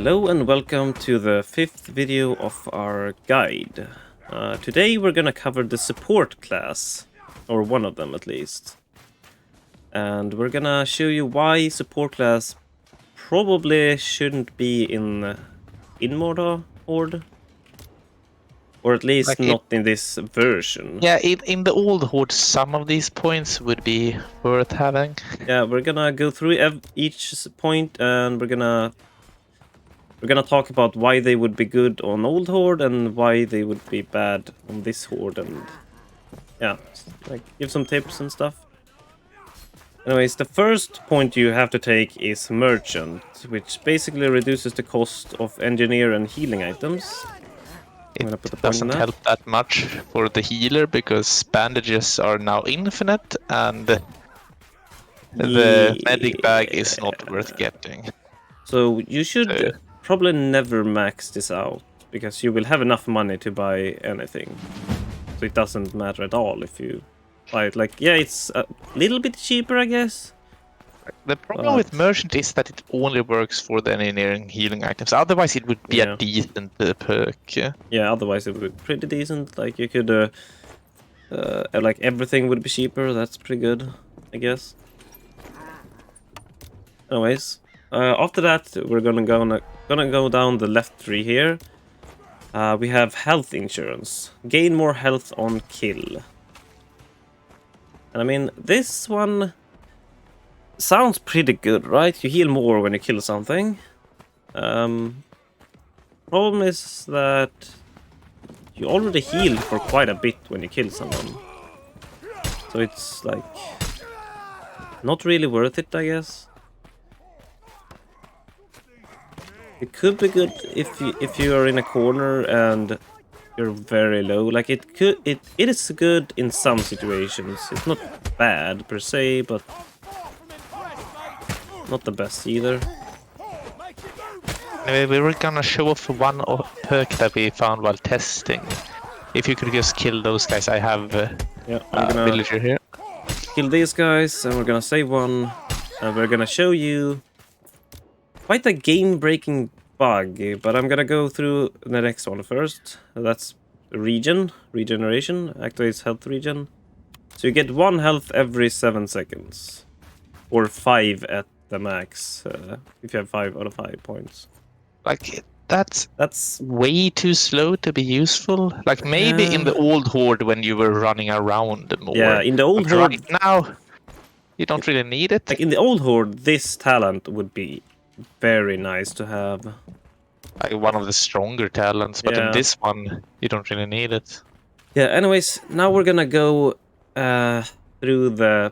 Hello and welcome to the 5th video of our guide. Today we're gonna cover the support class, or one of them at least. And we're gonna show you why support class probably shouldn't be in Mordor Horde. Or at least not in this version. Yeah, in the old Horde, some of these points would be worth having. Yeah, we're gonna go through each point and we're gonna talk about why they would be good on old Horde and why they would be bad on this Horde, and yeah, like give some tips and stuff. Anyways, the first point you have to take is Merchant, which basically reduces the cost of engineer and healing items. It doesn't help that much for the healer because bandages are now infinite and the medic bag is not worth getting. So you should probably never max this out because you will have enough money to buy anything. So it doesn't matter at all if you buy it. Like, yeah, it's a little bit cheaper, I guess. The problem with Merchant is that it only works for the engineering healing items. Otherwise, it would be a decent perk. Yeah, otherwise it would be pretty decent. Like, you could, like, everything would be cheaper. That's pretty good, I guess. Anyways, after that, we're gonna go down the left tree here. We have health insurance. Gain more health on kill. And I mean, this one sounds pretty good, right? You heal more when you kill something. Problem is that you already healed for quite a bit when you kill someone. So it's like not really worth it, I guess. It could be good if you are in a corner and you're very low. Like it is good in some situations. It's not bad per se, but not the best either. Anyway, we were gonna show off one perk that we found while testing. If you could just kill those guys, I have a villager here. Kill these guys, and we're gonna save one, and we're gonna show you quite a game-breaking bug, but I'm gonna go through the next one first. That's regeneration, activates health regen. So you get 1 health every 7 seconds, or 5 at the max, if you have 5 out of 5 points. Like, that's way too slow to be useful. Like, maybe in the old Horde when you were running around more. Yeah, in the old Horde... Right now, you don't really need it. Like, in the old Horde, this talent would be very nice to have. Like, one of the stronger talents, but in this one, you don't really need it. Yeah, anyways, now we're gonna go through the...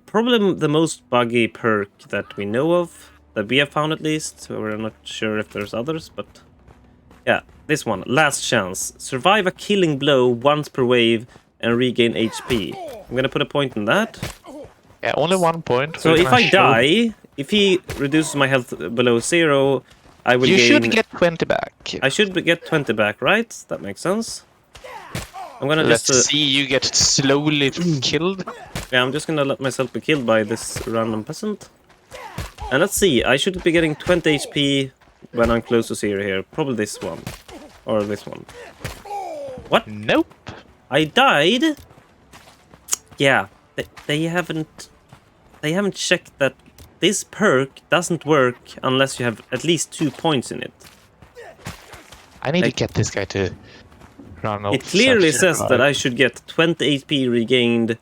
probably the most buggy perk that we know of. That we have found at least. So we're not sure if there's others, but... yeah, this one. Last chance. Survive a killing blow once per wave and regain HP. I'm gonna put a point in that. Yeah, only 1 point. So if I die, if he reduces my health below 0, I will gain... You should get 20 back. I should get 20 back, right? That makes sense. I'm gonna Let's see you get slowly killed. Yeah, I'm just gonna let myself be killed by this random peasant. And let's see, I should be getting 20 HP when I'm close to 0 here. Probably this one. Or this one. What? Nope. I died? Yeah, they haven't checked that this perk doesn't work unless you have at least 2 points in it. I need to get this guy to run off. It clearly says that I should get 20 HP regained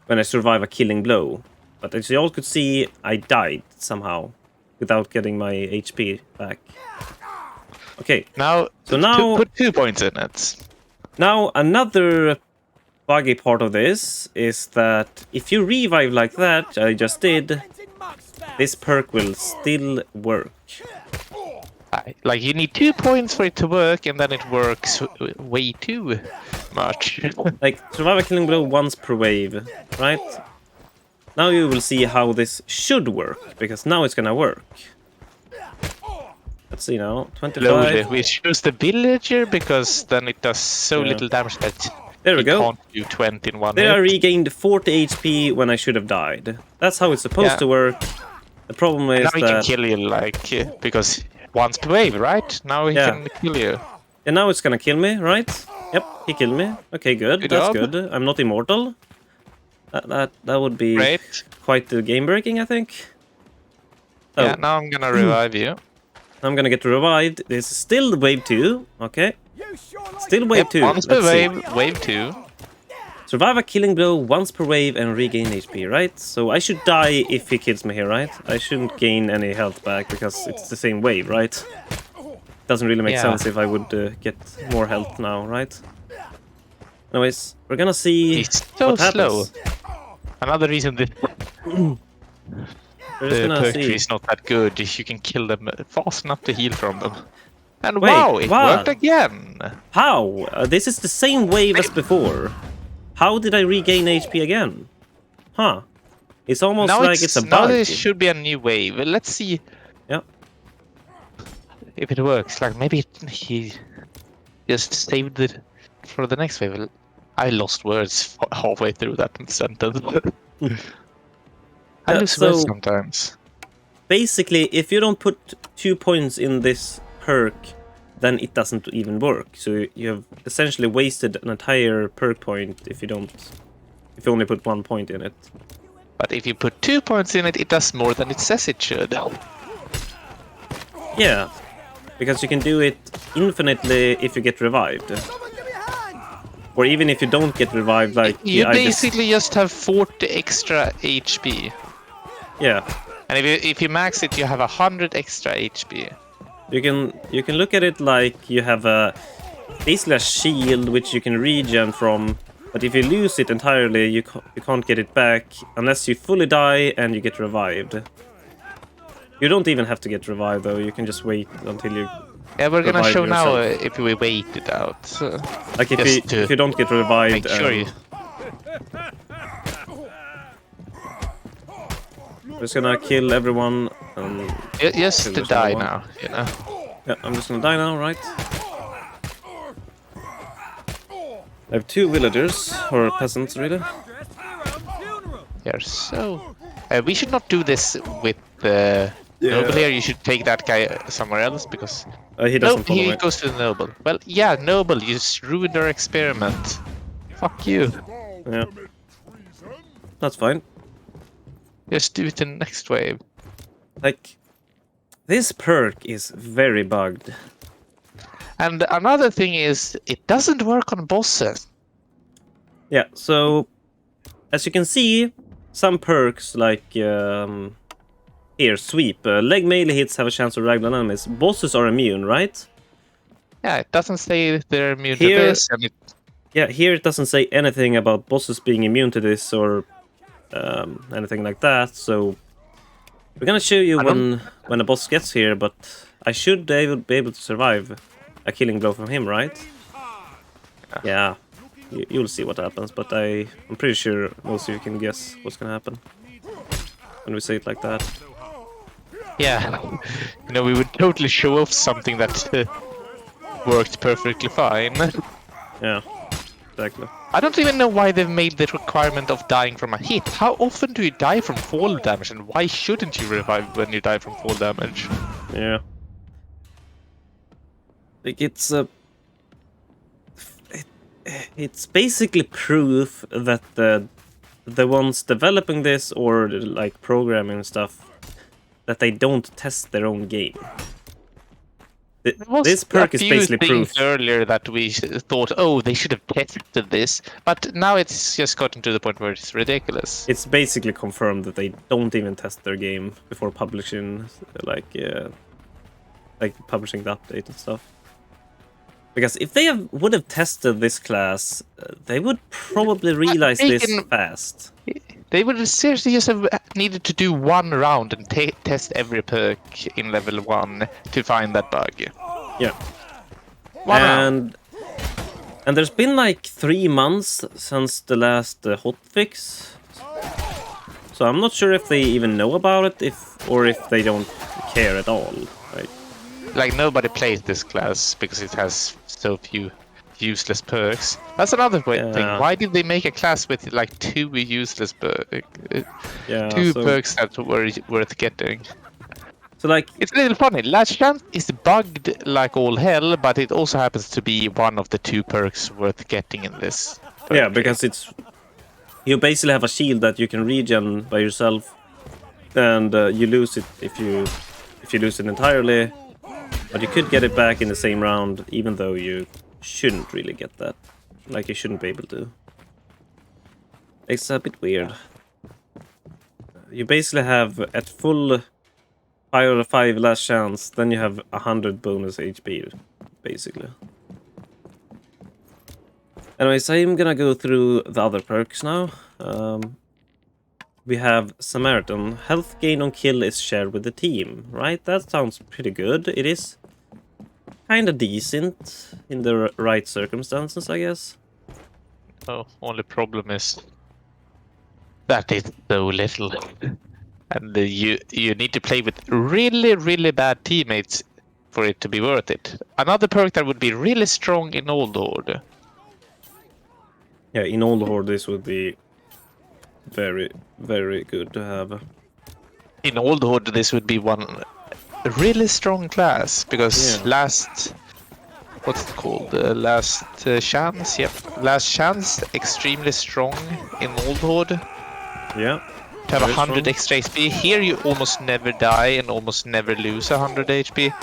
when I survive a killing blow. But as you all could see, I died somehow without getting my HP back. Okay, now put 2 points in it. Now another buggy part of this is that if you revive like that, I just did, this perk will still work. Like, you need 2 points for it to work, and then it works way too much. Like, survive a killing blow once per wave, right? Now you will see how this should work, because now it's gonna work. Let's see now, 25. We choose the villager, because then it does so little damage that there we go. Can't do 20 in 1 hit. I regained 40 HP when I should have died. That's how it's supposed to work. The problem is now that... he can kill you, like, because once per wave, right? Now he Yeah. can kill you. And now it's gonna kill me, right? Yep, he killed me. Okay, good. Good That's job. good. I'm not immortal. That would be Great. quite game breaking, I think. Oh, Yeah, now I'm gonna revive you. I'm gonna get revived. This is still wave 2. Okay. Still wave Yep, 2. once per Let's see. wave 2. Survive a killing blow once per wave and regain HP, right? So I should die if he kills me here, right? I shouldn't gain any health back because it's the same wave, right? Doesn't really make Yeah. sense if I would get more health now, right? Anyways, we're gonna see He's so what happens. slow. Another reason that We're just the gonna perk see. tree is not that good is you can kill them fast enough to heal from them. And Wait, wow, it what? worked again! How? This is the same wave as before. How did I regain HP again? Huh. It's almost Now like it's a now bug. there should be a new wave. Let's see Yeah. if it works. Like maybe he just saved it for the next wave. I lost words halfway through that sentence. I lose words so- sometimes. Basically, if you don't put 2 points in this perk, then it doesn't even work. So you have essentially wasted an entire perk point if you only put 1 point in it. But if you put 2 points in it, it does more than it says it should. Yeah, because you can do it infinitely if you get revived. Or even if you don't get revived, like You I basically just have 40 extra HP. yeah. And if you max it, you have 100 extra HP. You can look at it like you have basically a shield which you can regen from, but if you lose it entirely, you can't get it back unless you fully die and you get revived. You don't even have to get revived though. You can just wait until you Yeah, we're gonna revive show now yourself. if we wait it out. So like Just to if you don't get revived. make sure you. I'm just gonna kill everyone. Just to there's die no one. now, you know. Yeah, I'm just gonna die now, right? I have 2 villagers or peasants, really. They're so. We should not do this with Noble here. You should take that guy somewhere else because He doesn't follow he me. goes to the Noble. Well, yeah, Noble, you just ruined our experiment. Fuck you. Yeah, that's fine. Just do it in the next wave. Like, this perk is very bugged. And another thing is, it doesn't work on bosses. Yeah, so as you can see, some perks like here, sweep, leg melee hits have a chance to ragdoll enemies. Bosses are immune, right? Yeah, it doesn't say they're immune Here- to this, and it Yeah, here it doesn't say anything about bosses being immune to this or anything like that. So we're gonna show you when a boss gets here, but I should be able to survive a killing blow from him, right? Yeah, you'll see what happens, but I'm pretty sure most of you can guess what's gonna happen when we say it like that. yeah, you know, we would totally show off something that worked perfectly fine. Yeah, exactly. I don't even know why they've made the requirement of dying from a hit. How often do you die from fall damage, and why shouldn't you revive when you die from fall damage? Yeah. Like it's basically proof that the ones developing this or like programming stuff that they don't test their own game. This perk is basically proof. Earlier that we thought, oh, they should have tested this, but now it's just gotten to the point where it's ridiculous. It's basically confirmed that they don't even test their game before publishing, like publishing the update and stuff. Because if they would have tested this class, they would probably realize this fast. They would seriously just have needed to do one round and test every perk in level 1 to find that bug. Yeah. One round. And there's been like 3 months since the last hotfix. So I'm not sure if they even know about it, or if they don't care at all. Right? Like, nobody plays this class because it has so few useless perks. That's another thing. Why did they make a class with like 2 useless perks? Yeah, 2 perks that were worth getting. So like, It's a little funny. Last Chance is bugged like all hell, but it also happens to be one of the 2 perks worth getting in this. yeah, because it's you basically have a shield that you can regen by yourself, and you lose it if you lose it entirely. But you could get it back in the same round, even though you shouldn't really get that. Like, you shouldn't be able to. It's a bit weird. You basically have at full 5 last chance, then you have 100 bonus HP, basically. Anyways, I'm gonna go through the other perks now. We have Samaritan. Health gain on kill is shared with the team, right? That sounds pretty good. It is kind of decent in the right circumstances, I guess. Oh, only problem is that is so little. And you need to play with really, really bad teammates for it to be worth it. Another perk that would be really strong in Old Horde. Yeah, in Old Horde this would be very, very good to have. In Old Horde this would be one really strong class, because what's it called? Last Chance? Yep. Last Chance, extremely strong in Old Horde. Yeah. To have 100 extra HP. Here you almost never die and almost never lose 100 HP.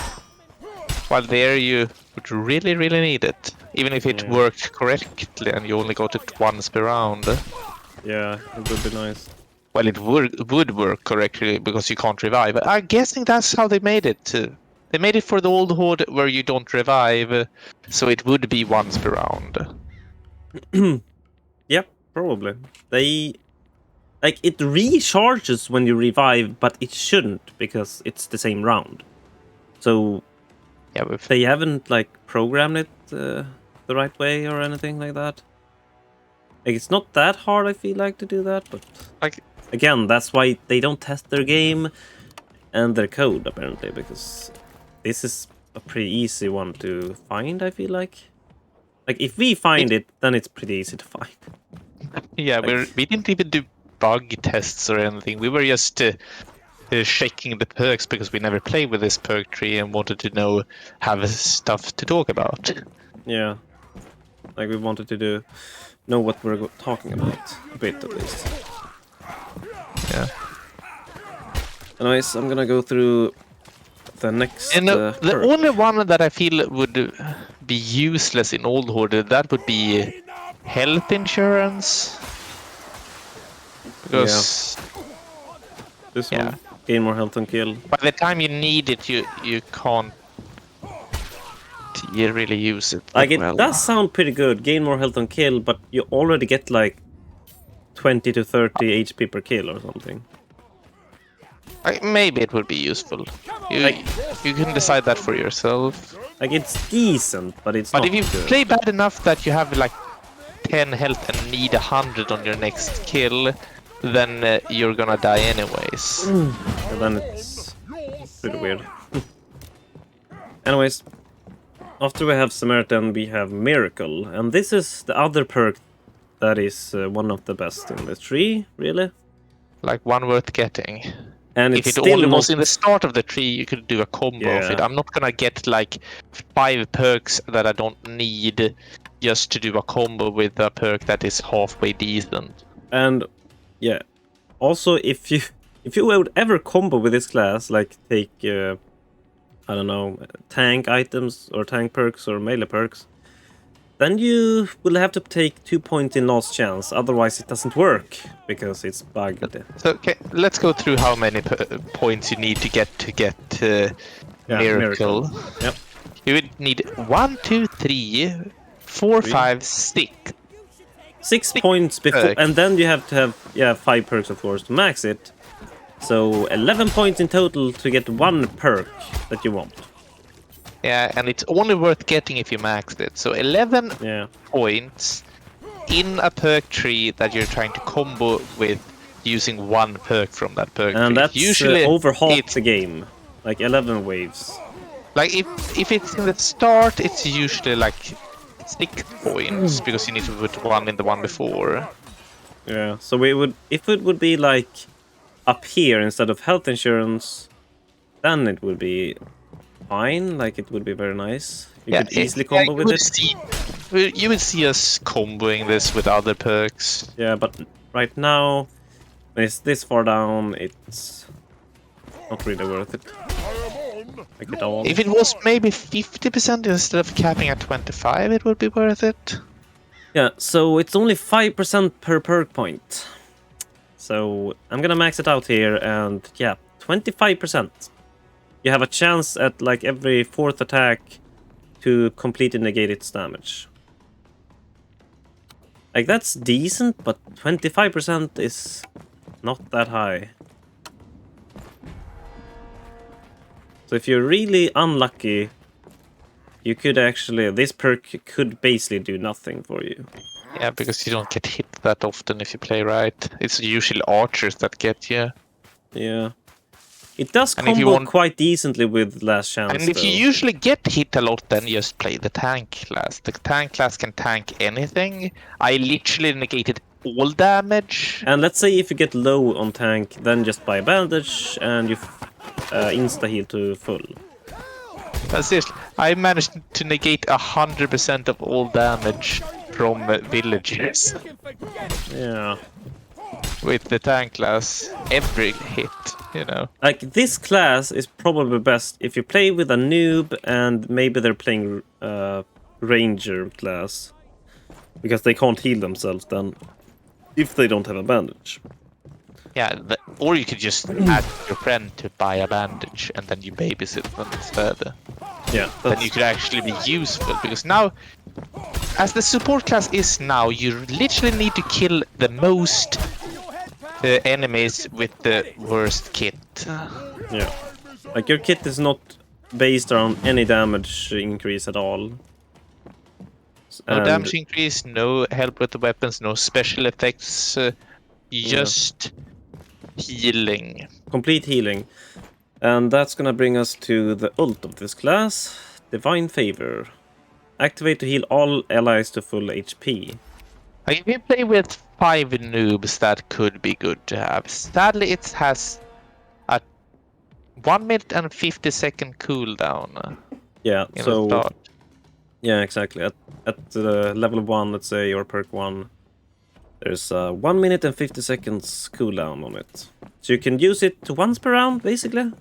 While there you would really, really need it. Even if it worked correctly and you only got it once per round. Yeah, it would be nice. Well, it would work correctly because you can't revive. I'm guessing that's how they made it. They made it for the Old Horde where you don't revive, so it would be once per round. Yep, probably. Like, it recharges when you revive, but it shouldn't, because it's the same round. So, yeah, they haven't, like, programmed it the right way or anything like that. Like, it's not that hard, I feel like, to do that, but... Like, again, that's why they don't test their game and their code, apparently, because this is a pretty easy one to find, I feel like. Like, if we find it, then it's pretty easy to find. Yeah, like, we didn't even do bug tests or anything. We were just checking the perks because we never played with this perk tree and wanted to have stuff to talk about. Yeah. Like, we wanted to know what we're talking about, a bit at least. Yeah. Anyways, I'm gonna go through the next And the perk. only one that I feel would be useless in Old Horde, that would be health insurance. Because this one, gain more health on kill. by the time you need it, you can't really use it. Like, it well. does sound pretty good, gain more health on kill, but you already get like 20 to 30 HP per kill or something. Maybe it would be useful. You can decide that for yourself. Like, it's decent, but it's not But if you good. play bad enough that you have like 10 health and need 100 on your next kill, then you're gonna die anyways. And then it's pretty weird. Anyways, after we have Samaritan, we have Miracle, and this is the other perk that is one of the best in the tree, really. Like one worth getting. And If it's it still only not... was in the start of the tree, you could do a combo of it. I'm not gonna get like 5 perks that I don't need just to do a combo with a perk that is halfway decent. And yeah, also if you would ever combo with this class, like take I don't know, tank items or tank perks or melee perks, then you will have to take 2 points in last chance, otherwise it doesn't work because it's bugged. So okay, let's go through how many points you need to get Miracle. Yep. You would need 1, 2, 3, 4, 5, 6. 6 points before, perks. and then you have to have 5 perks, of course, to max it. So 11 points in total to get 1 perk that you want. Yeah, and it's only worth getting if you maxed it. So 11 points in a perk tree that you're trying to combo with using 1 perk from that perk And tree. that's Usually over half the game, like 11 waves. Like if it's in the start, it's usually like 6 points because you need to put 1 in the one before. Yeah, so if it would be like up here instead of health insurance, then it would be fine. Like it would be very nice. You could easily combo you with would it. You would see us comboing this with other perks. Yeah, but right now, when it's this far down, it's not really worth it. Like at all. If it was maybe 50% instead of capping at 25, it would be worth it. Yeah, so it's only 5% per perk point. So I'm gonna max it out here, and yeah, 25%. You have a chance at like every 4th attack to completely negate its damage. Like that's decent, but 25% is not that high. So if you're really unlucky, you could actually, this perk could basically do nothing for you. Yeah, because you don't get hit that often if you play right. It's usually archers that get you. Yeah. It does And if you combo want- quite decently with Last Chance, And if you though. usually get hit a lot, then just play the tank class. The tank class can tank anything. I literally negated all damage. And let's say if you get low on tank, then just buy a bandage and you insta-heal to full. That's it. I managed to negate 100% of all damage from villagers Yeah. with the tank class. Every hit, you know. Like, this class is probably best if you play with a noob and maybe they're playing ranger class. Because they can't heal themselves then, if they don't have a bandage. Yeah, or you could just ask your friend to buy a bandage and then you babysit them instead. Yeah, Then you could actually be useful, because now, as the support class is now, you literally need to kill the most enemies with the worst kit. yeah. Like, your kit is not based around any damage increase at all. No And- damage increase, no help with the weapons, no special effects, just healing. Complete healing. And that's gonna bring us to the ult of this class, Divine Favor. Activate to heal all allies to full HP. Like, if you play with 5 noobs, that could be good to have. Sadly, it has a 1 minute and 50-second cooldown Yeah, in the so start. yeah, exactly. At level 1, let's say, or perk 1, there's 1 minute and 50 seconds cooldown on it. So you can use it once per round, basically.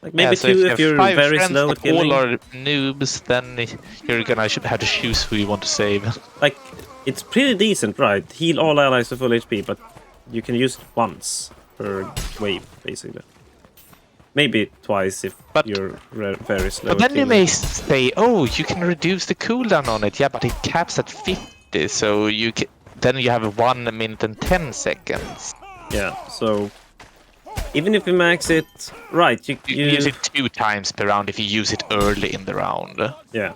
Like maybe So 2 you if have you're 5 very friends slow that at killing. all are noobs, then you're gonna have to choose who you want to save. Like, it's pretty decent, right? Heal all allies to full HP, but you can use it once per wave, basically. Maybe twice if But- you're very slow. But then at you killing. may say, oh, you can reduce the cooldown on it. Yeah, but it caps at 50, so then you have 1 minute and 10 seconds. Yeah, so even if you max it, right, You use it 2 times per round if you use it early in the round. yeah,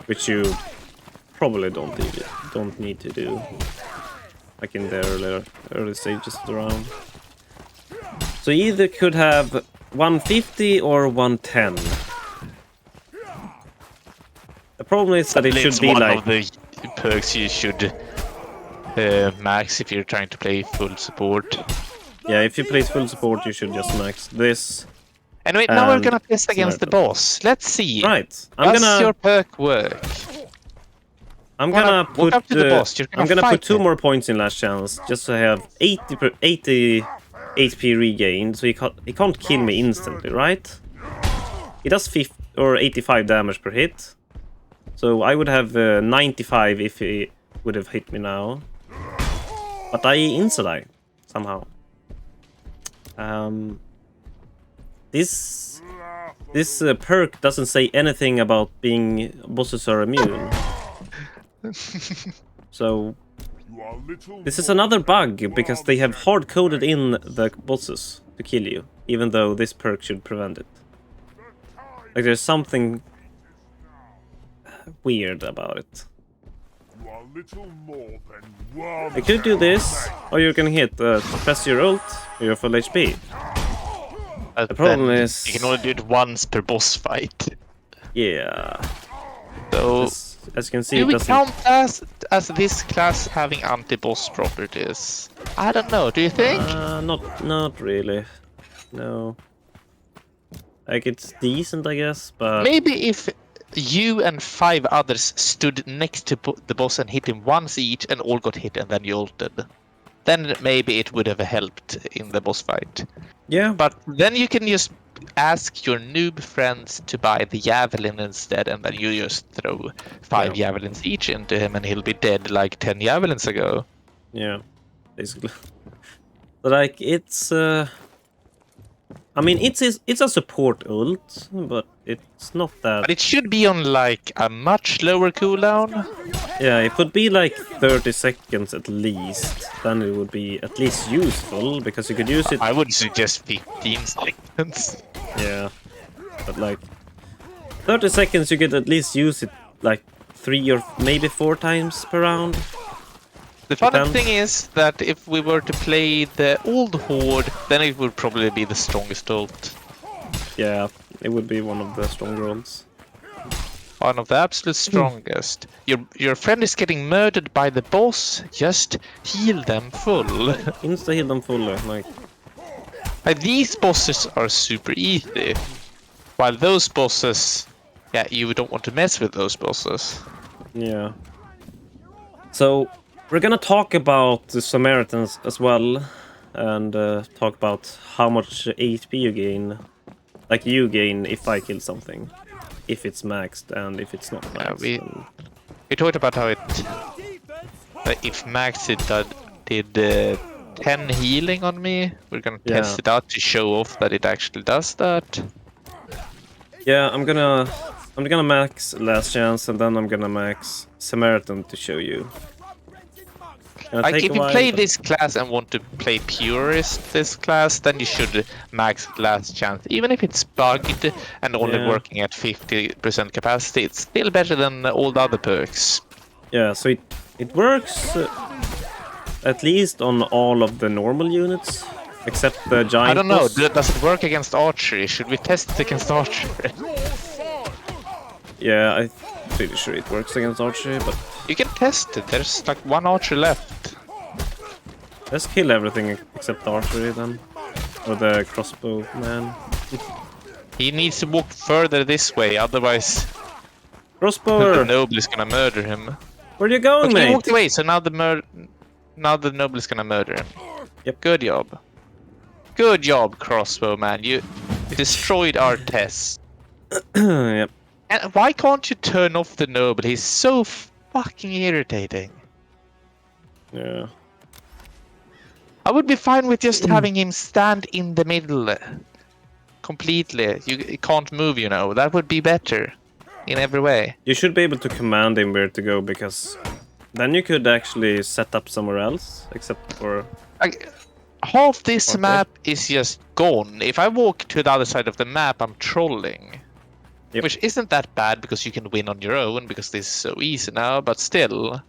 which you probably don't need to do, like in the early stages of the round. So you either could have 150 or 110. The problem is that it It's should be one like, of the perks you should max if you're trying to play full support. yeah, if you play full support, you should just max this. Anyway, now we're And gonna test against the sniper. boss. Let's see. Right, I'm Does gonna your perk work? Walk up to the boss. You're I'm gonna fight put 2 him. more points in Last Chance just to have 80 HP regained, so he can't kill me instantly, right? He does 50 or 85 damage per hit, so I would have 95 if he would have hit me now. But I insta-die somehow. This perk doesn't say anything about being bosses are immune. So this is another bug, because they have hard-coded in the bosses to kill you, even though this perk should prevent it. Like, there's something weird about it. I could do this, or you can hit press your ult, or you're full HP. The problem is- you can only do it once per boss fight. Yeah. So As you can see, do it we doesn't... count as this class having anti-boss properties? I don't know. Do you think? Not really. No. Like, it's decent, I guess, but Maybe if you and 5 others stood next to the boss and hit him once each and all got hit and then you ulted, then maybe it would have helped in the boss fight. yeah, But then you can just ask your noob friends to buy the javelin instead, and then you just throw 5 javelins each into him and he'll be dead like 10 javelins ago. yeah, basically. But like, it's I mean, it's a support ult, but it's not that. But it should be on like a much lower cooldown. Yeah, it would be like 30 seconds at least. Then it would be at least useful because you could use it. I would suggest 15 seconds. Yeah, but like 30 seconds, you could at least use it like 3 or maybe 4 times per round. The funny Depends. thing is that if we were to play the old Horde, then it would probably be the strongest ult. Yeah, it would be one of the stronger ults. One of the absolute strongest. Your friend is getting murdered by the boss, just heal them full. Insta heal them fully, like. Like, these bosses are super easy. While those bosses, yeah, you don't want to mess with those bosses. Yeah. So we're gonna talk about the Samaritans as well, and talk about how much HP you gain. Like you gain if I kill something, if it's maxed and if it's not maxed. Yeah, we talked about how if Max did 10 healing on me, we're gonna test it out to show off that it actually does that. Yeah, I'm gonna max Last Chance and then I'm gonna max Samaritan to show you. Like, if you play this class and want to play purist this class, then you should max Last Chance. Even if it's bugged and only working at 50% capacity, it's still better than all the other perks. Yeah, so it works at least on all of the normal units, except the giant. I don't know, boss. does it work against archery? Should we test it against archery? Yeah, I'm pretty sure it works against archery, but you can test it. There's like 1 archer left. Let's kill everything except archery then. Or the crossbow man. He needs to walk further this way, otherwise Crossbower! the noble is gonna murder him. Where are you going, Okay, mate? he walked away, so now the noble is gonna murder him. Yep. Good job. Good job, crossbow man. You destroyed our test. Yep. And why can't you turn off the noble? He's so fucking irritating. Yeah. I would be fine with just having him stand in the middle. Completely. You can't move, you know. That would be better. In every way. You should be able to command him where to go, because then you could actually set up somewhere else, except for... Like, half this map is just gone. If I walk to the other side of the map, I'm trolling. Yep. Which isn't that bad, because you can win on your own, because this is so easy now, but still.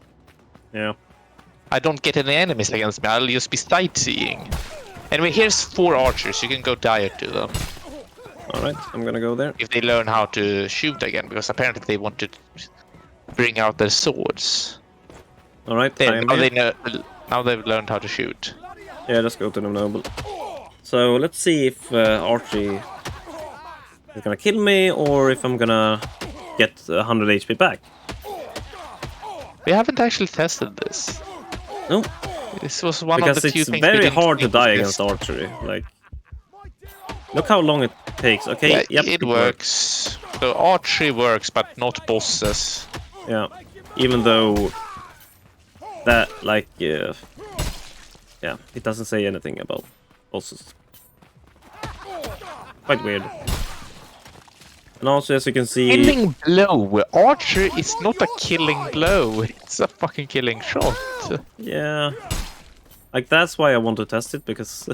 Yeah. I don't get any enemies against me, I'll just be sightseeing. Anyway, here's 4 archers, you can go diet to them. Alright, I'm gonna go there. If they learn how to shoot again, because apparently they want to bring out their swords. Alright, Now they've learned how to shoot. Yeah, let's go to the noble. So let's see if Archie is gonna kill me or if I'm gonna get 100 HP back. We haven't actually tested this. No, This was one because of the few it's things very we didn't hard to think die of against this. archery. Like, look how long it takes. Okay, Yeah, yep, it works. So archery works, but not bosses. Yeah, even though that, like, yeah, it doesn't say anything about bosses. Quite weird. And also, as you can see, Killing blow. Archer is not a killing blow. It's a fucking killing shot. yeah, like that's why I want to test it, because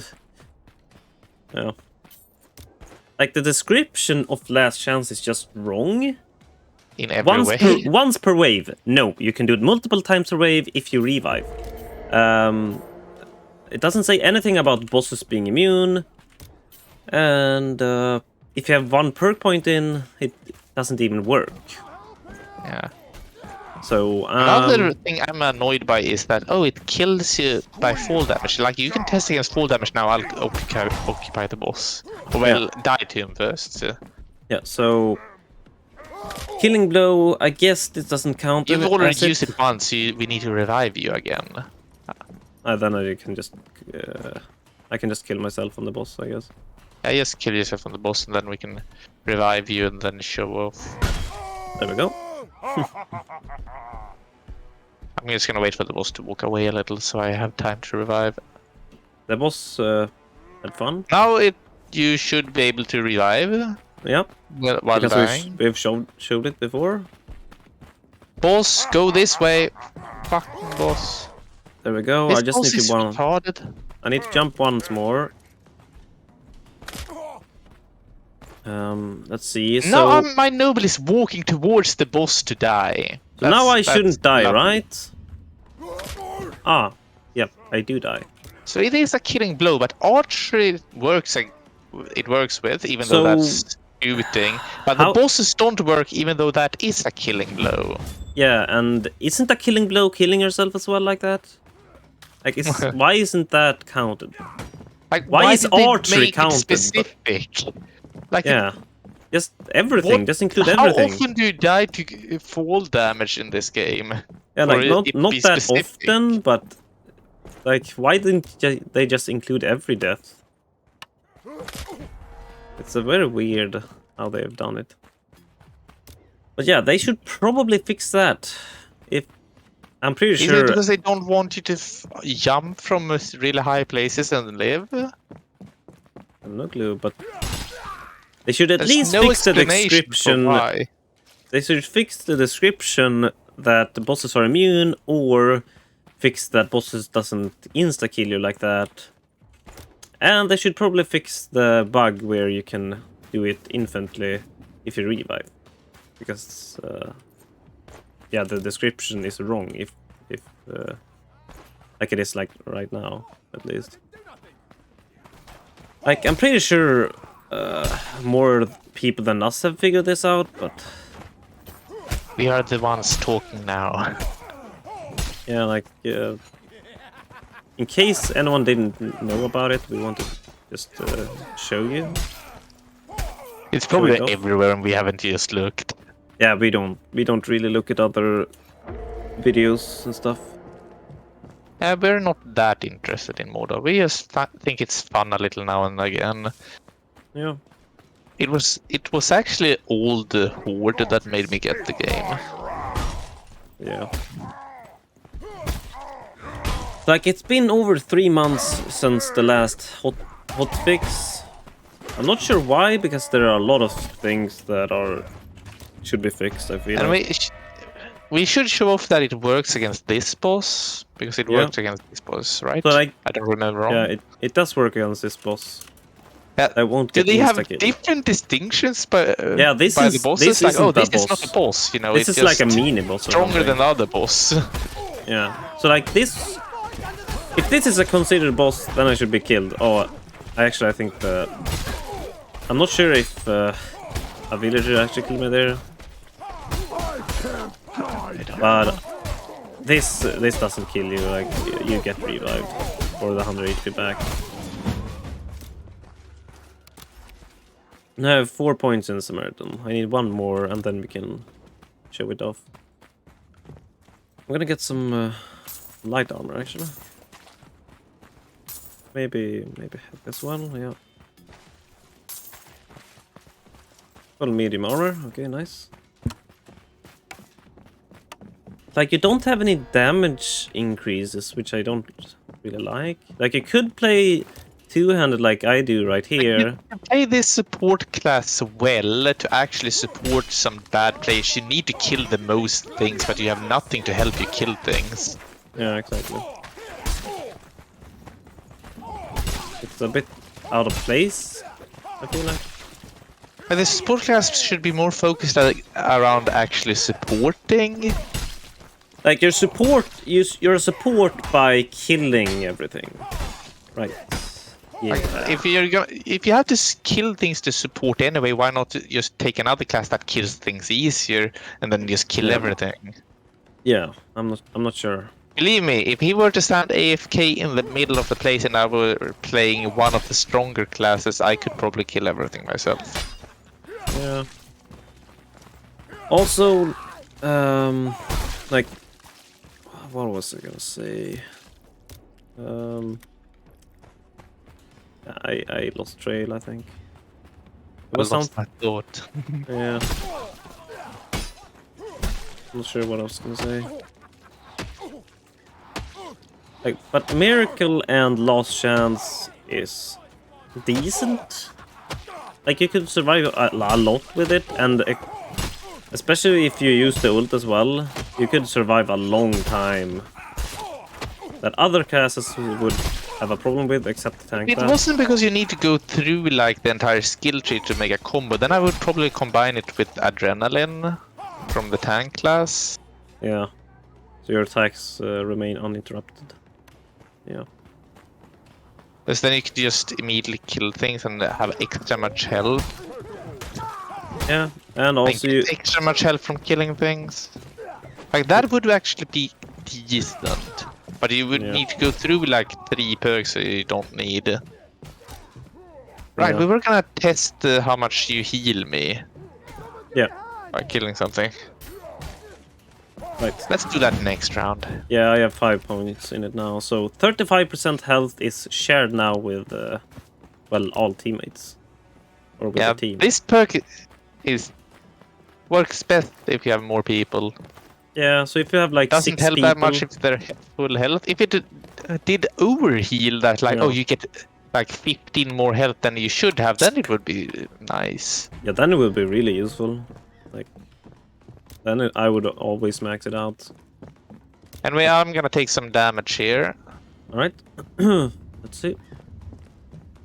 yeah, like the description of Last Chance is just wrong. In every way. Once per wave. No, you can do it multiple times per wave if you revive. It doesn't say anything about bosses being immune. And if you have 1 perk point in, it doesn't even work. Yeah. So Another thing I'm annoyed by is that it kills you by fall damage. Like you can test against fall damage now. I'll occupy the boss. Well, die to him first. So. yeah, so killing blow. I guess this doesn't count. You've as already used it once. We need to revive you again. Then I can just kill myself on the boss, I guess. Yeah, just kill yourself on the boss, and then we can revive you and then show off. There we go. I'm just gonna wait for the boss to walk away a little, so I have time to revive. The boss had fun. Now you should be able to revive. Yeah. While Because dying. we've showed it before. Boss, go this way. Fucking boss. There we go. This I just boss need is to retarded. I need to jump once more. Let's see. No, my noble is walking towards the boss to die. So now I That's shouldn't die, lovely. right? Ah, yep, I do die. So it is a killing blow, but archery works. It works with, even So- though that's shooting. But How- the bosses don't work, even though that is a killing blow. Yeah, and isn't a killing blow killing yourself as well like that? Like, why isn't that counted? Like, Why is did they archery make it counted, but- specific? Like, Yeah, just everything. What- Just include how everything. often do you die to fall damage in this game? Yeah, or like it not be that specific? often, but like, why didn't they just include every death? It's a very weird how they've done it. But yeah, they should probably fix that. If I'm pretty Is sure. it because they don't want you to jump from really high places and live? I have no clue, but they should at There's least no fix the explanation for description. why. They should fix the description that the bosses are immune, or fix that bosses doesn't insta kill you like that. And they should probably fix the bug where you can do it infinitely if you revive, because yeah, the description is wrong if like it is like right now at least. Like, I'm pretty sure more people than us have figured this out, but We are the ones talking now. yeah, like, in case anyone didn't know about it, we want to just show you. It's probably Show it off. everywhere and we haven't just looked. Yeah, we don't really look at other videos and stuff. Yeah, we're not that interested in Mordor. We just think it's fun a little now and again. Yeah. It was actually all the Horde that made me get the game. Yeah. Like, it's been over 3 months since the last hotfix. I'm not sure why, because there are a lot of things that should be fixed, I feel. And like. we should show off that it works against this boss, because it Yeah. works against this boss, right? So, like, I don't remember wrong. yeah, it does work against this boss. Yeah, I won't Do get they have insta-kill. different distinctions by, Yeah, this by is- the bosses? this Like, isn't this a is not boss. a boss, you know. This it's is like a just mini boss or stronger something. than the other boss. Yeah. So like this, if this is a considered boss, then I should be killed. Oh, I think I'm not sure if a villager actually killed me there. But this doesn't kill you. Like, you get revived for the 100 HP back. I have 4 points in Samaritan. I need one more, and then we can show it off. I'm gonna get some light armor, actually. Maybe health as well. Yeah. Well, medium armor. Okay, nice. Like, you don't have any damage increases, which I don't really like. Like, you could play two-handed like I do right here. To play this support class well, to actually support some bad players, you need to kill the most things, but you have nothing to help you kill things. Yeah, exactly. It's a bit out of place, I feel like. And the support class should be more focused around actually supporting. Like, you're a support by killing everything, right? Yeah. Like, if you have to kill things to support anyway, why not just take another class that kills things easier and then just kill Yeah. everything? Yeah, I'm not sure. Believe me, if he were to stand AFK in the middle of the place and I were playing one of the stronger classes, I could probably kill everything myself. Yeah. Also, like, what was I gonna say? I lost trail, I think. It was I lost some, my thought. yeah. Not sure what I was gonna say. Like, but Miracle and Last Chance is decent. Like, you could survive a lot with it, and especially if you use the ult as well, you could survive a long time. That other classes would have a problem with, except the tank It class. wasn't because you need to go through like the entire skill tree to make a combo. Then I would probably combine it with Adrenaline from the tank class. Yeah. So your attacks remain uninterrupted. Yeah. Because then you could just immediately kill things and have extra much health. Yeah, and also you... Extra much health from killing things. Like that would actually be decent. But you would need to go through like 3 perks that you don't need. Right, Yeah. we were gonna test how much you heal me Yeah, by killing something. right. Let's do that next round. Yeah, I have 5 points in it now. So 35% health is shared now with, well, all teammates. Or with Yeah, the team. this perk works best if you have more people. Yeah, so if you have like Doesn't 6 help people... that much if they're full health. If it did overheal that, like, Yeah. oh, you get like 15 more health than you should have, then it would be nice. Yeah, then it will be really useful. Like, then I would always max it out. Anyway, I'm gonna take some damage here. Alright. Let's see.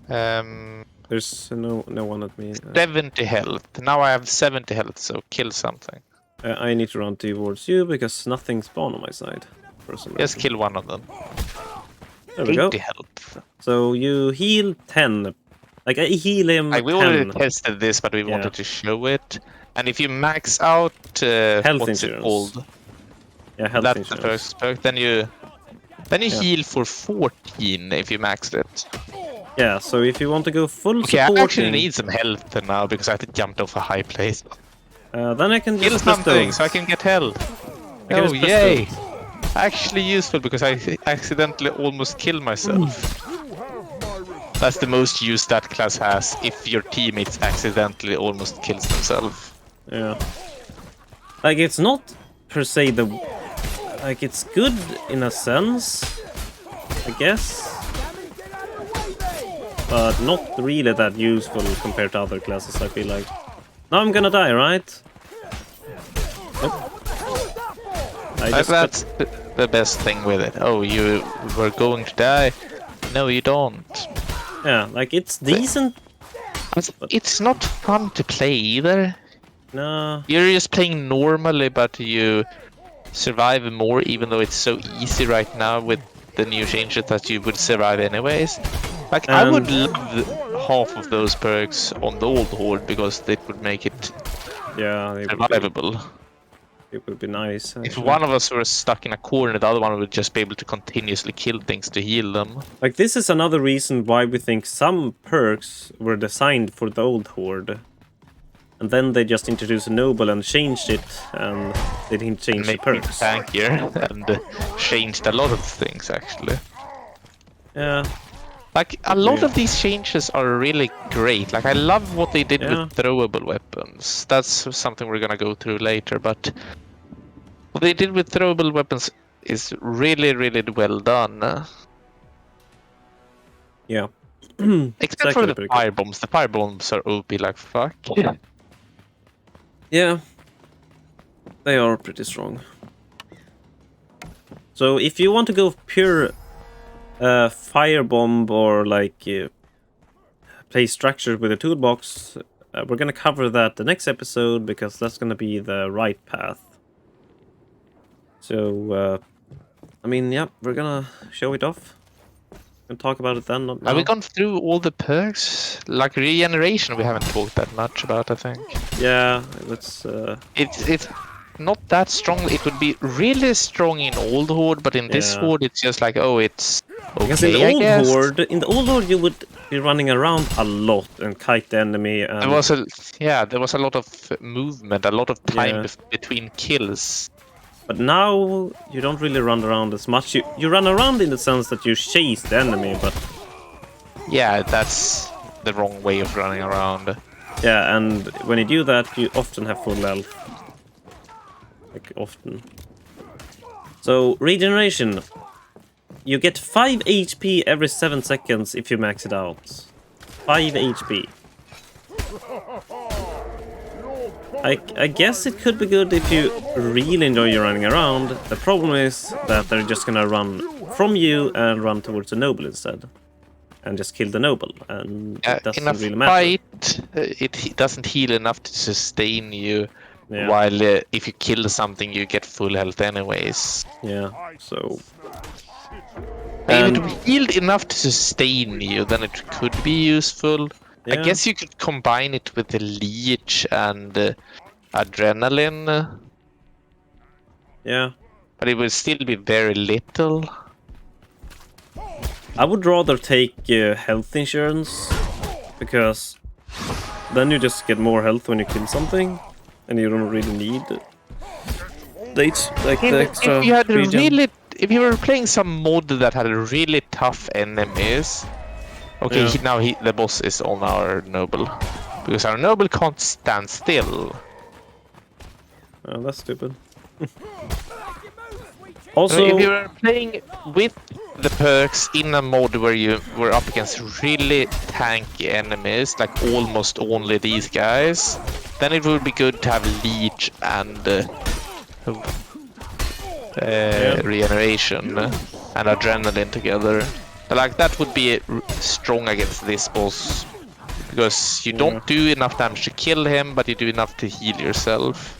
There's no one at me. 70 health. Now I have 70 health, so kill something. I need to run towards you because nothing spawned on my side. For some Just reason. kill one of them. There we go. 80 health. So you heal 10. Like, I heal him Like, we 10. already tested this, but we wanted to show it. And if you max out Health what's insurance. it called? Yeah, health That's insurance. the first perk. Then you heal for 14 if you maxed it. Yeah, so if you want to go full Okay, I supporting... actually need some health now because I jumped off a high place. then I can Kill just press something those. so I can get health. I can Oh, just press yay! those. Actually useful because I accidentally almost killed myself. That's the most use that class has if your teammates accidentally almost kills themselves. Yeah. Like, it's not per se the... Like, it's good in a sense, I guess. But not really that useful compared to other classes, I feel like. Now I'm gonna die, right? Nope. That's the best thing with it. Oh, you were going to die? No, you don't. Yeah, like, it's decent. It's not fun to play either. No. You're just playing normally, but you survive more, even though it's so easy right now with the new changes that you would survive anyways. Like, I would love half of those perks on the old horde because it would make it Yeah, survivable. it would be nice. If Actually. one of us were stuck in a corner, the other one would just be able to continuously kill things to heal them. Like, this is another reason why we think some perks were designed for the old horde. And then they just introduced a noble and changed it, and they didn't change the Make it perks. tankier and changed a lot of things actually. Yeah. Like, a lot of these changes are really great. Like, I love what they did Yeah. with throwable weapons. That's something we're gonna go through later, but what they did with throwable weapons is really, really well done. Yeah. Except for actually the pretty cool. fire bombs. The fire bombs are OP like fuck. Yeah. They are pretty strong. So if you want to go pure firebomb or like play structure with a toolbox, we're gonna cover that the next episode because that's gonna be the right path. So I mean, yeah, we're gonna show it off and talk about it then. Not Have now. we gone through all the perks? Like regeneration we haven't talked that much about, I think. Yeah, let's. It's not that strong. It would be really strong in Old Horde, but in this Yeah. Horde, it's just like, oh, it's Because in okay, I guess. in the old horde, you would be running around a lot and kite the enemy. And There was a lot of movement, a lot of time Yeah. between kills. But now you don't really run around as much. You run around in the sense that you chase the enemy, but Yeah, that's the wrong way of running around. yeah, and when you do that, you often have full health. Like often. So regeneration. You get 5 HP every 7 seconds if you max it out. 5 HP. I guess it could be good if you really enjoy your running around. The problem is that they're just gonna run from you and run towards the noble instead. And just kill the noble. And it In a doesn't really matter. fight, it doesn't heal enough to sustain you. Yeah. While if you kill something, you get full health anyways. Yeah, so... If And- it healed enough to sustain you, then it could be useful. I Yeah. guess you could combine it with the leech and adrenaline, Yeah. but it would still be very little. I would rather take health insurance, because then you just get more health when you kill something, and you don't really need the extra If you had regen. if you were playing some mod that had really tough enemies, okay, Yeah. now the boss is on our noble, because our noble can't stand still. Oh, that's stupid. So Also, if you were playing with the perks in a mod where you were up against really tanky enemies, like almost only these guys, then it would be good to have leech and regeneration and adrenaline together. Like that would be strong against this boss, because you don't do enough damage to kill him, but you do enough to heal yourself.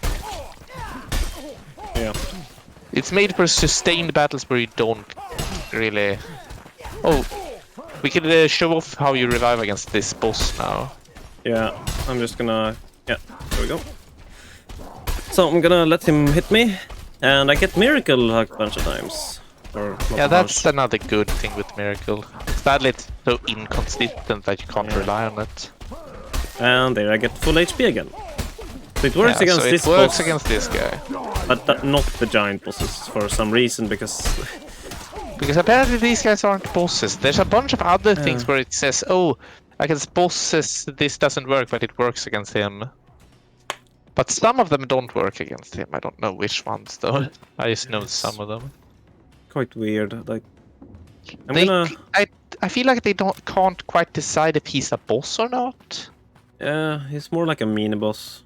yeah. It's made for sustained battles where you don't really... Oh, we could show off how you revive against this boss now. Yeah, I'm just gonna... Yeah, there we go. So I'm gonna let him hit me, and I get Miracle like a bunch of times. Or not Yeah, a that's bunch. another good thing with Miracle. Sadly, it's so inconsistent that you can't rely on it. And there I get full HP again. So it works Yeah, against so this it works boss, against this guy. but not the giant bosses for some reason, because... Because apparently these guys aren't bosses. There's a bunch of other things where it says, oh, against bosses this doesn't work, but it works against him. But some of them don't work against him. I don't know which ones though. I just know some of them. Quite weird, like... I'm They, gonna... I feel like they can't quite decide if he's a boss or not. Yeah, he's more like a mini-boss.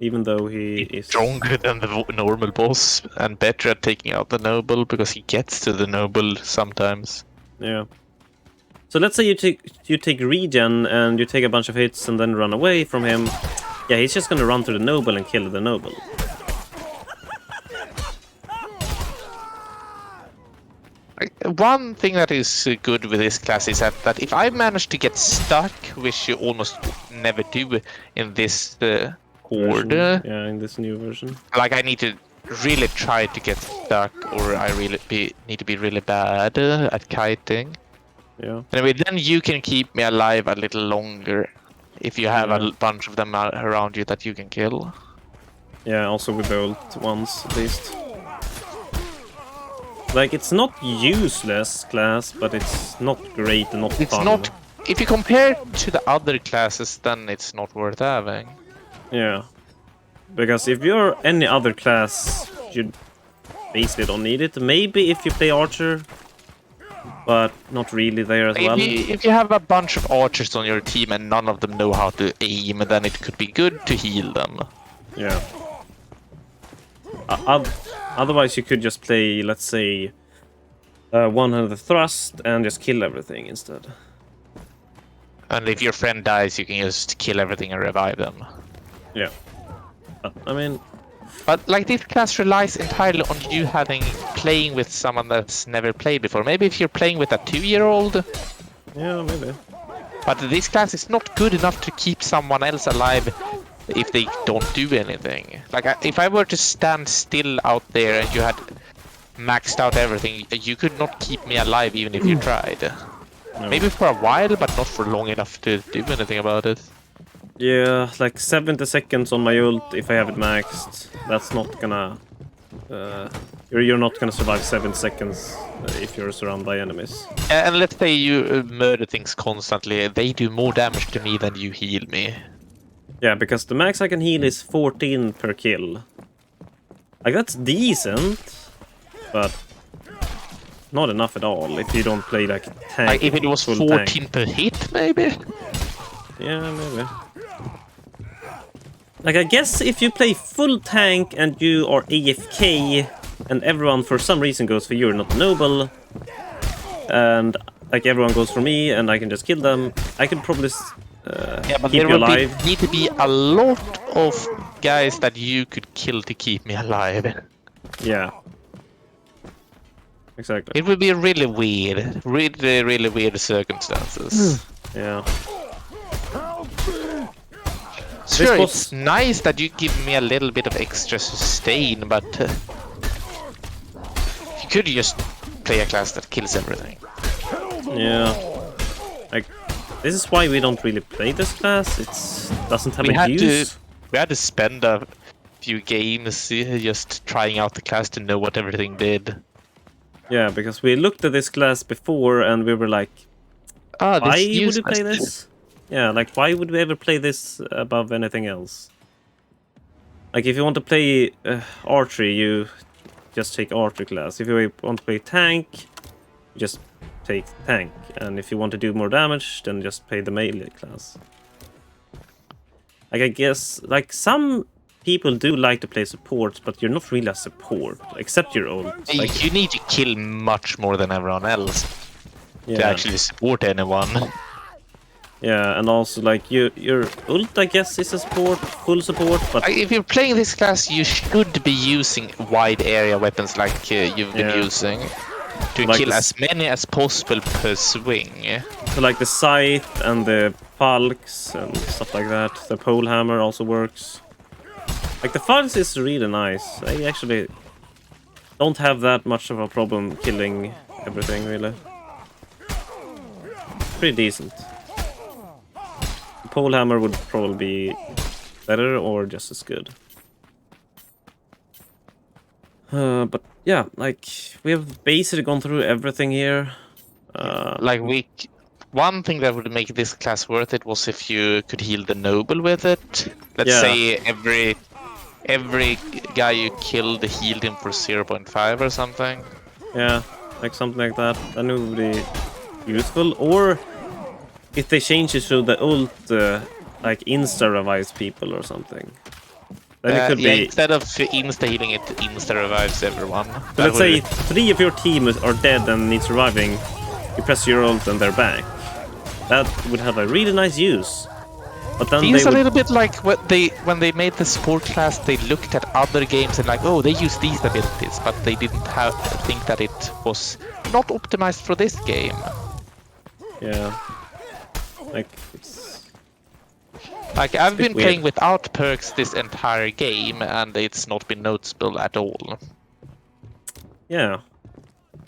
Even though he is... Stronger than the normal boss and better at taking out the noble because he gets to the noble sometimes. Yeah. So let's say you take regen and you take a bunch of hits and then run away from him. Yeah, he's just gonna run to the noble and kill the noble. One thing that is good with this class is that if I manage to get stuck, which you almost never do in this horde, Version. Yeah, in this new version. like I need to really try to get stuck, or I really need to be really bad at kiting. Yeah. Anyway, then you can keep me alive a little longer if you have a bunch of them around you that you can kill. Yeah, also with the ult ones, at least. Like, it's not useless class, but it's not great and not It's fun. not. If you compare it to the other classes, then it's not worth having. Yeah. Because if you're any other class, you basically don't need it. Maybe if you play Archer, but not really there as well. If you have a bunch of archers on your team and none of them know how to aim, then it could be good to heal them. Yeah. Otherwise, you could just play, let's say, 100 thrust and just kill everything instead. And if your friend dies, you can just kill everything and revive them. Yeah. But, I mean, But like this class relies entirely on you playing with someone that's never played before. Maybe if you're playing with a 2-year-old, yeah, maybe. but this class is not good enough to keep someone else alive if they don't do anything. Like if I were to stand still out there and you had maxed out everything, you could not keep me alive even if you tried. No. Maybe for a while, but not for long enough to do anything about it. Yeah, like 70 seconds on my ult if I have it maxed. That's not gonna... you're not gonna survive 7 seconds if you're surrounded by enemies. And let's say you murder things constantly, they do more damage to me than you heal me. Yeah, because the max I can heal is 14 per kill. Like, that's decent, but not enough at all if you don't play like tank. Like if it was full 14 tank. per hit, maybe? Yeah, maybe. Like, I guess if you play full tank and you are AFK and everyone for some reason goes for you, not noble, and like everyone goes for me and I can just kill them, I could probably Yeah, but keep there you would alive. need to be a lot of guys that you could kill to keep me alive. Yeah. Exactly. It would be really weird. Really weird circumstances. Yeah. Sure, was- it's nice that you give me a little bit of extra sustain, but you could just play a class that kills everything. Yeah. Like, this is why we don't really play this class. It doesn't have We a had use. to spend a few games just trying out the class to know what everything did. Yeah, because we looked at this class before and we were like, Ah, why this would you useless. play this? Yeah, like, why would we ever play this above anything else? Like, if you want to play archery, you just take archery class. If you want to play tank, you just take tank. And if you want to do more damage, then just play the melee class. Like, I guess, like, some people do like to play support, but you're not really a support, except your ult. Like, You need to kill much more than everyone else to yeah. actually support anyone. Yeah, and also, like, your ult, I guess, is a support, full support, but If you're playing this class, you should be using wide area weapons like you've been Yeah. using to Like kill this- as many as possible per swing. so, like, the scythe and the falx and stuff like that. The pole hammer also works. Like, the falx is really nice. I actually don't have that much of a problem killing everything, really. Pretty decent. The pole hammer would probably be better or just as good. But yeah, like, we have basically gone through everything here. One thing that would make this class worth it was if you could heal the noble with it. Let's Yeah. say every guy you killed healed him for 0.5 or something. Yeah, like something like that. Then it would be useful. Or if they change it to the ult, like insta revives people or something. Then it could Yeah, be. instead of insta healing, it insta revives everyone. So let's say 3 of your team are dead and needs reviving. You press your ult and they're back. That would have a really nice use. But then Feels they a would, little bit like when they made the support class, they looked at other games and like, oh, they use these abilities, but they didn't think that it was not optimized for this game. yeah. Like, it's Like I've bit been playing weird. without perks this entire game, and it's not been noticeable at all. yeah.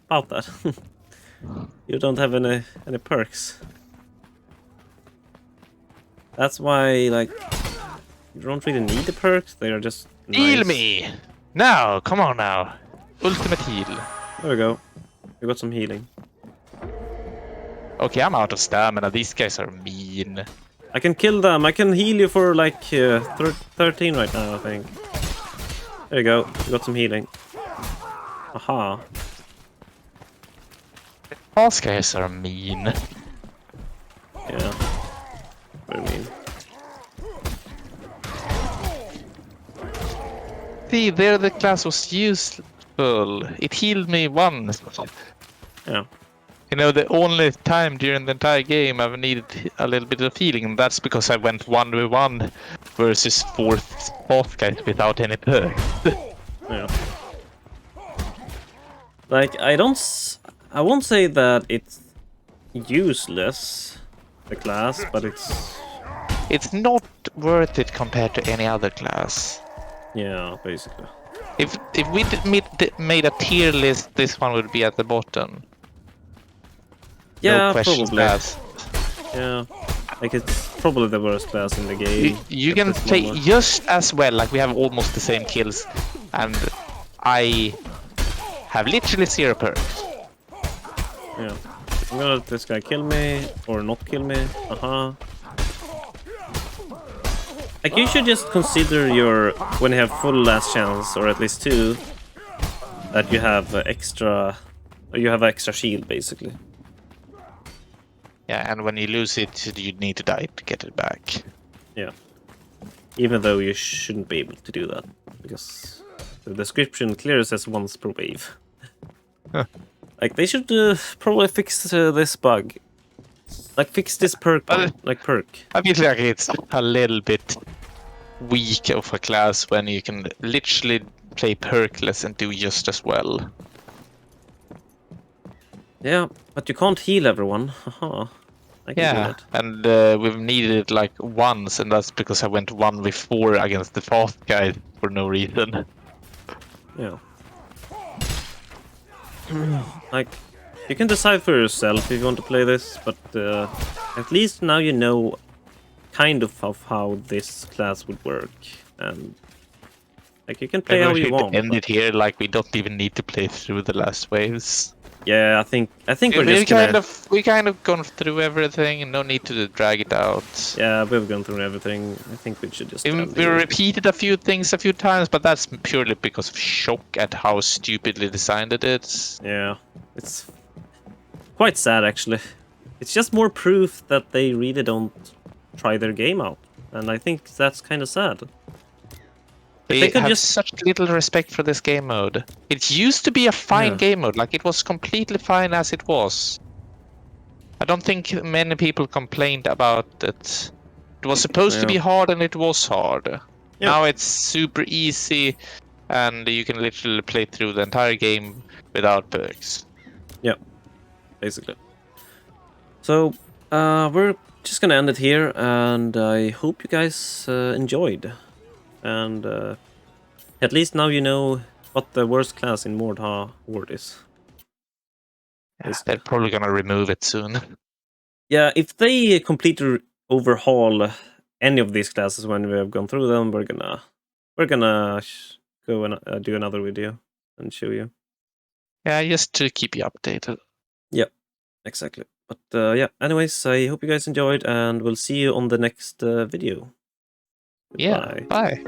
About that. You don't have any perks. That's why, like, you don't really need the perks. They are just Heal nice. me! Now, come on now. Ultimate heal. There we go. We got some healing. Okay, I'm out of stamina. These guys are mean. I can kill them. I can heal you for like 13 right now, I think. There you go. We got some healing. Aha. Those guys are mean. Yeah. What do you mean? See, there the class was useful. It healed me once. Yeah. You know, the only time during the entire game I've needed a little bit of healing, and that's because I went 1v1 versus 4th boss guys without any perks. Yeah. Like, I won't say that it's useless, the class, but it's it's not worth it compared to any other class. Yeah, basically. If we made a tier list, this one would be at the bottom. Yeah, No questions probably. asked. Yeah, like it's probably the worst class in the game. You can play just as well, like we have almost the same kills, and I have literally 0 perks. Yeah. I'm gonna let this guy kill me, or not kill me. Like, you should just consider when you have full last chance, or at least 2, that you have extra shield, basically. Yeah, and when you lose it, you need to die to get it back. Yeah. Even though you shouldn't be able to do that, because the description clearly says once per wave. Like, they should probably fix this bug. Like, fix this perk. I feel like it's a little bit weak of a class when you can literally play perkless and do just as well. Yeah, but you can't heal everyone. I can do that. And we've needed it like once, and that's because I went 1v4 against the fast guy for no reason. Yeah. Like, you can decide for yourself if you want to play this, but at least now you know kind of how this class would work, and like you can play how you want. End it here, like we don't even need to play through the last waves. Yeah, I think we're just gonna... we kind of gone through everything, and no need to drag it out. Yeah, we've gone through everything. I think we should just... We repeated a few things a few times, but that's purely because of shock at how stupidly designed it is. Yeah, it's quite sad, actually. It's just more proof that they really don't try their game out, and I think that's kind of sad. They have just such little respect for this game mode. It used to be a fine game mode, like it was completely fine as it was. I don't think many people complained about it. It was supposed to be hard, and it was hard. Yeah. Now it's super easy, and you can literally play through the entire game without perks. Yeah, basically. So, we're just gonna end it here, and I hope you guys enjoyed. And at least now you know what the worst class in Mordha Horde is. Yeah, they're probably gonna remove it soon. Yeah, if they completely overhaul any of these classes when we have gone through them, we're gonna go and do another video and show you. Yeah, just to keep you updated. Yeah, exactly. But yeah, anyways, I hope you guys enjoyed, and we'll see you on the next video. Goodbye. Yeah, bye.